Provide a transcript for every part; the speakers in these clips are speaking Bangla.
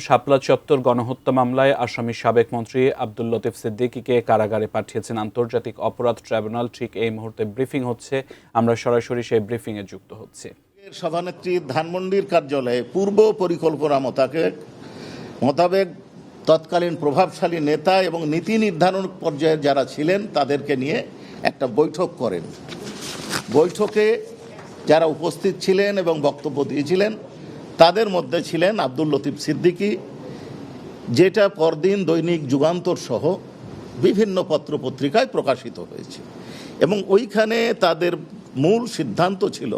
শাপলা চত্বর গণহত্যা মামলায় আসামি সাবেক মন্ত্রী আব্দুল লতিফ সিদ্দিকীকে কারাগারে পাঠিয়েছেন আন্তর্জাতিক অপরাধ ট্রাইব্যুনাল। ঠিক এই মুহূর্তে ব্রিফিং হচ্ছে, আমরা সরাসরি সেই ব্রিফিংয়ে যুক্ত হচ্ছি। সভানেত্রী ধানমন্ডির কার্যালয়ে পূর্ব পরিকল্পনা মোতাবেক তৎকালীন প্রভাবশালী নেতা এবং নীতি নির্ধারণ পর্যায়ে যারা ছিলেন তাদেরকে নিয়ে একটা বৈঠক করেন। বৈঠকে যারা উপস্থিত ছিলেন এবং বক্তব্য দিয়েছিলেন তাদের মধ্যে ছিলেন আব্দুল লতিফ সিদ্দিকী, যেটা পরদিন দৈনিক যুগান্তর সহ বিভিন্ন পত্রপত্রিকায় প্রকাশিত হয়েছে। এবং ওইখানে তাদের মূল সিদ্ধান্ত ছিল,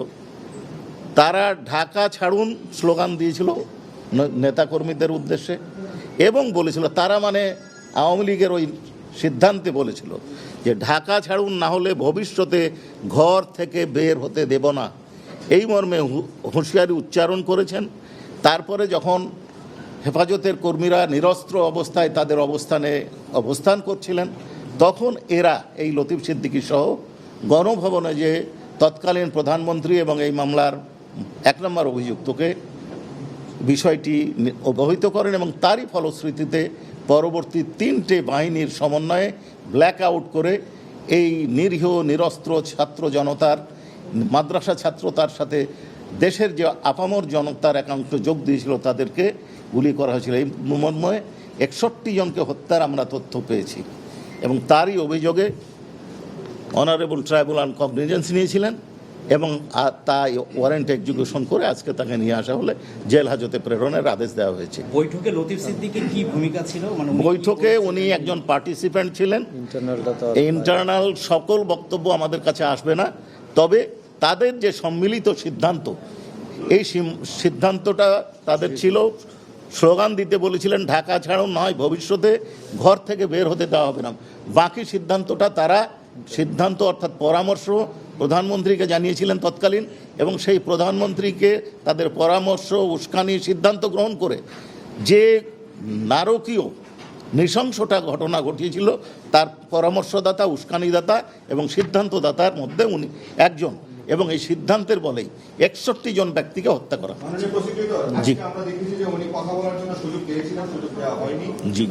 তারা ঢাকা ছাড়ুন স্লোগান দিয়েছিল নেতাকর্মীদের উদ্দেশ্যে এবং বলেছিল, তারা মানে আওয়ামী লীগের ওই সিদ্ধান্তে বলেছিল যে ঢাকা ছাড়ুন, না হলে ভবিষ্যতে ঘর থেকে বের হতে দেব না, এই মর্মে হুঁশিয়ারি উচ্চারণ করেছেন। তারপরে যখন হেফাজতের কর্মীরা নিরস্ত্র অবস্থায় তাদের অবস্থান করছিলেন, তখন এরা এই লতিফ সিদ্দিকী সহ গণভবনে যে তৎকালীন প্রধানমন্ত্রী এবং এই মামলার 1 নম্বর অভিযুক্তকে বিষয়টি অবহিত করেন এবং তারই ফলশ্রুতিতে পরবর্তী 3টে বাহিনীর সমন্বয়ে ব্ল্যাক আউট করে এই নিরীহ নিরস্ত্র ছাত্র জনতার, মাদ্রাসা ছাত্র, তার সাথে দেশের যে আপামর জনতার একাংশ যোগ দিয়েছিল তাদেরকে গুলি করা হয়েছিল। এই মর্মে 61 জনকে হত্যার আমরা তথ্য পেয়েছি এবং তারই অভিযোগে অনারেবল ট্রাইব্যুনাল কগনিজেন্স নিয়েছিলেন এবং তাই ওয়ারেন্ট এক্সিকিউশন করে আজকে তাকে নিয়ে আসা হলে জেল হাজতে প্রেরণের আদেশ দেওয়া হয়েছে। বৈঠকে লতিফ সিদ্দিকীর কি ভূমিকা ছিল? বৈঠকে উনি একজন পার্টিসিপেন্ট ছিলেন। ইন্টারনাল সকল বক্তব্য আমাদের কাছে আসবে না, তবে তাদের যে সম্মিলিত সিদ্ধান্ত, এই সিদ্ধান্তটা তাদের ছিল, স্লোগান দিতে বলেছিলেন ঢাকা ছাড়ুন, নয় ভবিষ্যতে ঘর থেকে বের হতে দেওয়া হবে না। বাকি সিদ্ধান্তটা তারা অর্থাৎ পরামর্শ প্রধানমন্ত্রীকে জানিয়েছিলেন তৎকালীন, এবং সেই প্রধানমন্ত্রীকে তাদের পরামর্শ উস্কানি সিদ্ধান্ত গ্রহণ করে যে নারকীয় নৃশংসটা ঘটনা ঘটিয়েছিল তার পরামর্শদাতা, উস্কানিদাতা এবং সিদ্ধান্তদাতার মধ্যে উনি একজন, এবং এই সিদ্ধান্তের বলেই 61 জন ব্যক্তিকে হত্যা করা। জি জি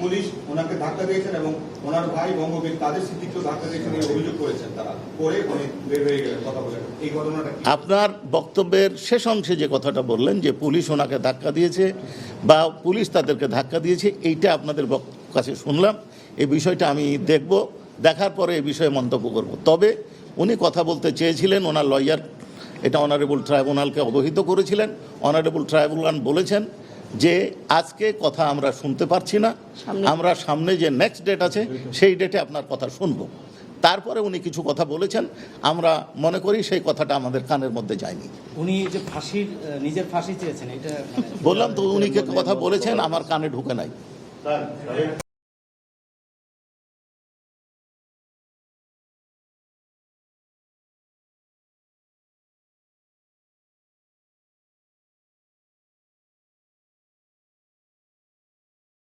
পুলিশ ওনাকে ধাক্কা দিয়েছেন এবং ওনার ভাই বঙ্গবীর কাদের সিদ্দিকীও ধাক্কা দিয়েছেন এই অভিযোগ করেছেন তারা, পরে উনি বের হয়ে গেলেন কথা বলেন। এই ঘটনাটা আপনার বক্তব্যের শেষ অংশে যে কথাটা বললেন যে পুলিশ ওনাকে ধাক্কা দিয়েছে বা পুলিশ তাদেরকে ধাক্কা দিয়েছে, এইটা আপনাদের কাছে শুনলাম। এই বিষয়টা আমি দেখব, দেখার পরে এই বিষয়ে মন্তব্য করব। তবে উনি কথা বলতে চেয়েছিলেন, ওনার লয়ার এটা অনারেবল ট্রাইব্যুনালকে অবহিত করেছিলেন। অনারেবল ট্রাইব্যুনাল বলেছেন যে আজকে কথা আমরা শুনতে পারছি না, আমরা সামনে যে নেক্সট ডেট আছে সেই ডেটে আপনার কথা শুনবো। তারপরে উনি কিছু কথা বলেছেন, আমরা মনে করি সেই কথাটা আমাদের কানের মধ্যে যায়নি। উনি যে নিজের ফাঁসি চেয়েছেন, এটা বললাম তো, উনি কথা বলেছেন আমার কানে ঢুকে নাই।